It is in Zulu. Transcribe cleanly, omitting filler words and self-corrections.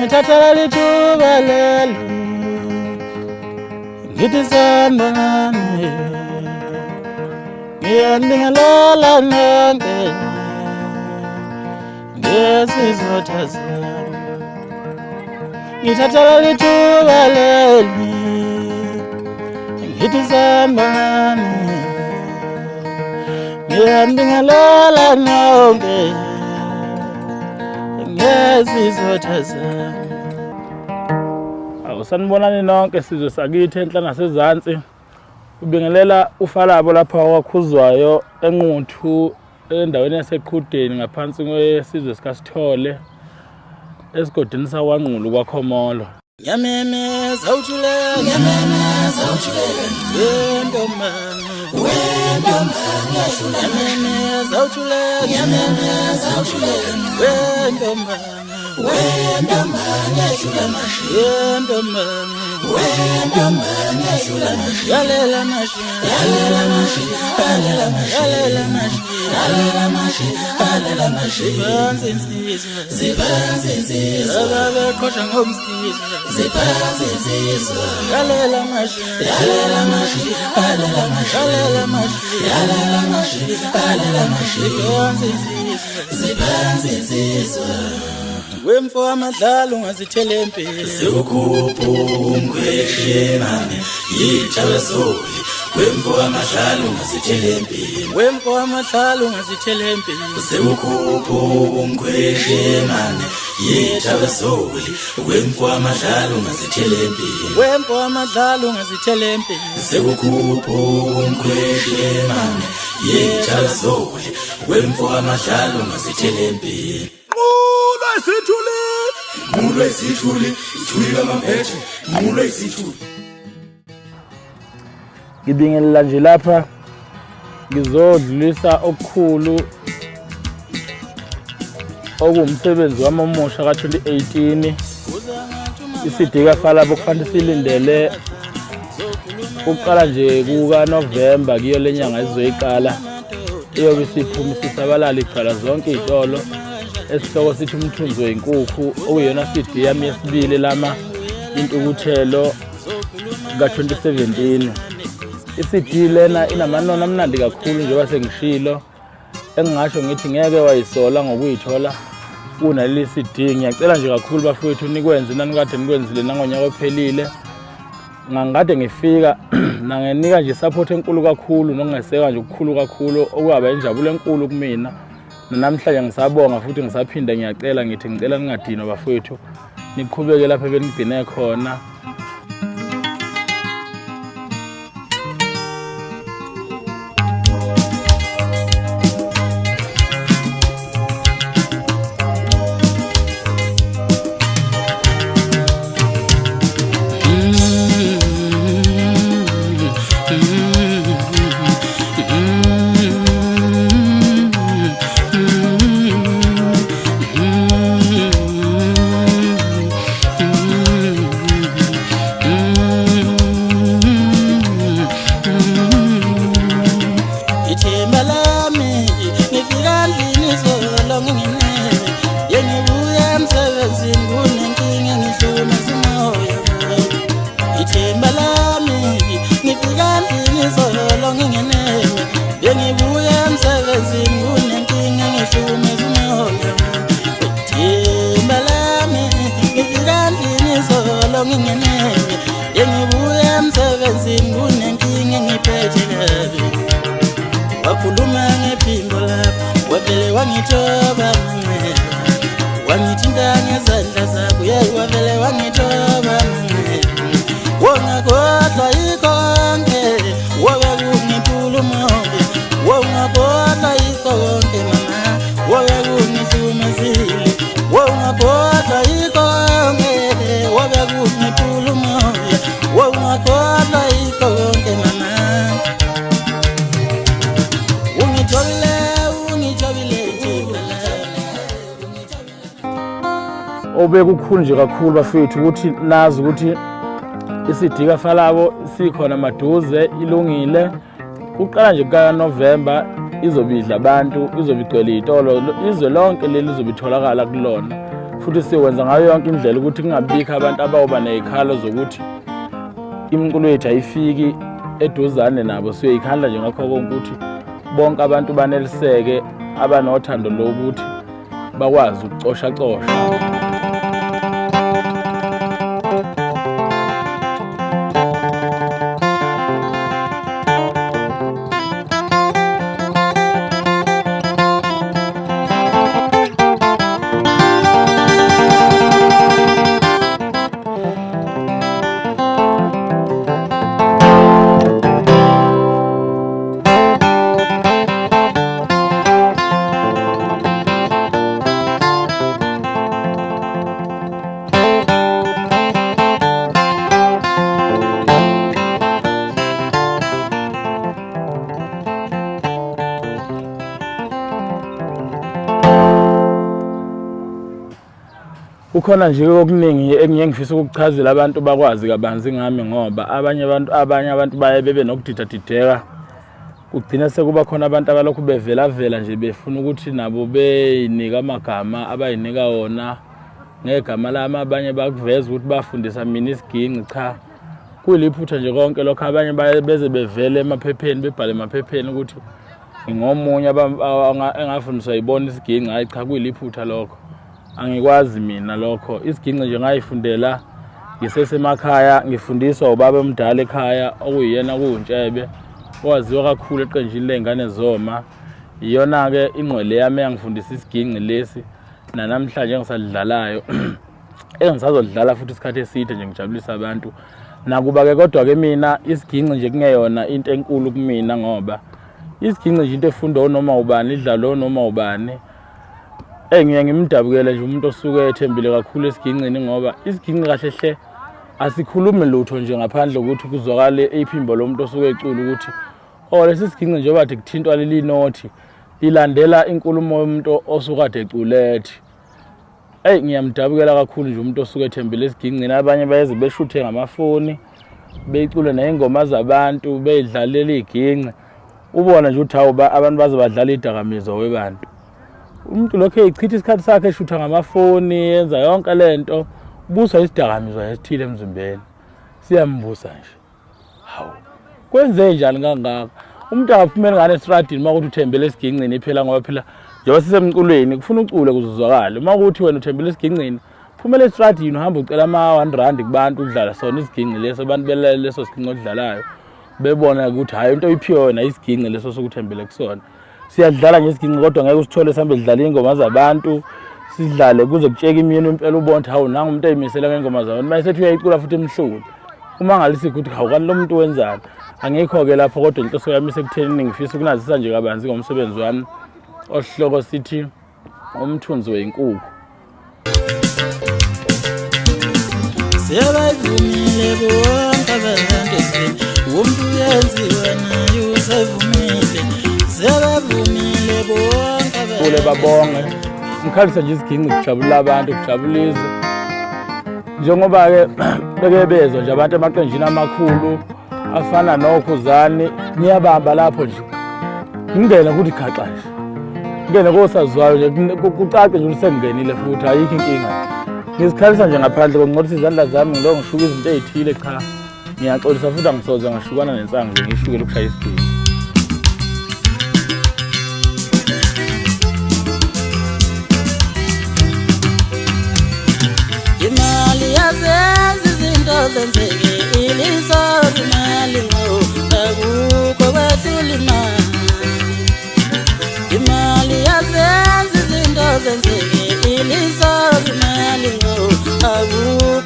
ngithatha lithuba lelo ngithi sambane ngiyandingelela nonke ngesizotha sami ngithatha lithuba lelo ngithi sambane ngiyandingelela nonke ngesizotha sami. Sanibonani nonke sizwe sakithi enhla nasezantsi. Ubingelela uFalabo lapha wakhuzwayo eNquthu endaweni yaseQhudeni ngaphansi kwesizwe sikaSithole esigodini saKwaNgqulu kwaKhomolo. Ngiyamemeza uthuleka wentombana ngiyamemeza uthuleka wentombana wemfo amadlalo ungazithele empini sekukhupha umkhweshemane yithabasoli wemfo amadlalo ungazithele empini wemfo amadlalo ungazithele empini sekukhupha umkhweshemane yithabasoli wemfo amadlalo ungazithele empini wemfo amadlalo ungazithele empini sekukhupha umkhweshemane yithabasoli wemfo amadlalo ungazithele empini mulwe isithuli ithuli lamamphethe mulwe isithuli. Ngibingelela nje lapha ngizodlulisa okukhulu okumsebenzi wami omusha ka-2018 iCD kaFalabo kufanele silindele ukuqala nje kukaNovember kuyo lenyanga izoyiqala iyobe isiphuma isisabalala igcwala zonke izitolo esihloko sithi umthunzi wenkukhu okuyona CD yami yesibili lama intukuthelo ka-2017. iCD lena inamanono amnandi kakhulu njengoba sengishilo engingasho ngithi ngeke wayisola ngokuyithola kunaleli CD. Ngiyacela nje kakhulu bafowethu nikwenze nanikade nikwenzile nangonyaka ophelile ngangade ngifika nangenika nje support enkulu kakhulu nongeseka nje ukukhulu kakhulu okuyaba injabulo enkulu kumina. Namhlanje ngisabonga futhi ngisaphinda ngiyacela ngithi ngicela ningadinwa bafowethu niqhubeke lapha benigcine khona. Wakhuluma ngephimbo lapho wavele wangithoba mangcela wangithinta ngezandla zakho wavele wangithoba mangcela wongakhohlwa ikonke wabe kungiphula umoya wongakhohlwa ikonke mama wabe kungihlumezile wongakhohlwa ikonke wabe kungiphula umoya wongakhohlwa ikonke mama obekukhulu nje kakhulu bafethu ukuthi nazi ukuthi iCD kaFalabo sikhona maduze ilungile. Uqala nje kaNovember izobidla abantu izobigcwele izitolo izwe lonke leli izobitholakala kulona futhi siwenza ngayo yonke indlela ukuthi kungabikho abantu abawuba nezikhalo zokuthi imiculo yethu ayifiki eduzane nabo. Siyoyikhandla nje ngakho konke ukuthi bonke abantu baneliseke abanothando lokuthi bakwazi ukucosha. Kukhona nje okuningi engiye ngifisa ukuchazela abantu bakwazi kabanzi ngami ngoba abanye abantu baye bebe nokudidadideka. Kugcina sekuba khona abantu abalokhu bevela nje befuna ukuthi nabo beyinika amagama abayinika wona ngegama lami. Abanye bakuveza ukuthi bafundisa mina isiginci. Cha, kuliphutha nje konke lokho. Abanye beze bevele emaphepheni bebhale emaphepheni ukuthi ngomunye engafundiswa yibona isiginci. Hayi cha, kuliphutha lokho. Angikwazi mina lokho. Isiginci nje ngayifundela ngisesemakhaya, ngifundiswa ubaba omdala ekhaya okuyiyena kuNtshebe owaziwa kakhulu eqenjini lezingane zoma. Iyona ke ingqwele yami engifundisa isiginci lesi namhlanje engisadlalayo. Engisazodlala futhi isikhathi eside nje ngijabulisa abantu. Nakuba ke kodwa ke mina isiginci nje kungeyona into enkulu kumina ngoba isiginci nje into efundwa noma ubani, idlalo noma ubani. Ngiye ngimdabukele nje umuntu osuke ethembile kakhulu esiginqini ngoba isiginqi kahle hle asikhulumi lutho nje ngaphandle ukuthi kuzwakale iphimbo lomuntu osuke ecula ukuthi lesi siginqi nje bathi kuthintwa leli nothi lilandela inkulumo yomuntu osuke ade eculethi. Ngiyamdabukela kakhulu nje umuntu osuke ethembile esiginqini. Abanye bayeze beshuthe ngamafoni beyicule nezingoma zabantu beyidlalela izinginqi. Ubona nje ukuthi abantu baze badlala idakamizwa webantu. Umuntu lokho eyichitha isikhathi sakhe eshutha ngamafoni yenza yonke lento ubuswa isidakamizwa esithile emzimbeni. Siyambusa nje. Hawu. Kwenze njani kangaka? Umuntu akaphumeli ngane estradini makuthi uthembele esiginqini phela ngoba phela njengoba sisemculweni kufuna ucule kuzuzwakala. Makuthi wena uthembele esiginqini phumela estradini uhamba ucela ama-R1 kubantu udlala sona isiginqi leso. Abantu belele leso siginqi odlalayo bebona ukuthi hayi into oyiphiwe wena isiginqi leso sokuthembele kusona. Siyadlala ngesiginqi kodwa ngeke usithole sihambe sidlala ingoma zabantu sidlale kuze kutsheke imini impela ubonke hawu nanga umuntu eyimisela ngengoma zabantu. Mase sethi uyayicula futhi emhluli. Uma ngalisi ukuthi hawu kanti lo muntu wenzani. Angikho ke lapho kodwa inhloso yami sekuthenini ngifisa ukunazisa nje kabanzi ngomsebenzi wami osihloko sithi umthunzi weyinkukhu. Siyabavumile bonke abantu umuntu uyenziwa naye usevumile. Siyabavumile bonke abantu babonge ngikhalisa nje isiginqi kujabula abantu kujabulisa njengoba ke beke bezwe nje abantu emaqenjini amakhulu afana noKhuzani niyabamba lapho nje ngingena ukuthi khaxa nje ngene kosazwayo nje kucace nje usengenile futhi ayikho inkinga. Ngisikhalisa nje ngaphandle konqothisa izandla zami ngilo ngishuka izinto ezithile cha ngiyaxolisa futhi angisoze ngashukana nensanga nje ngishukele ukushaya isiginqi. Imali yazenza izinto zenzeke iliso imali ngo akukho kwahlula imali. Imali yazenza izinto zenzeke iliso imali ngo akukho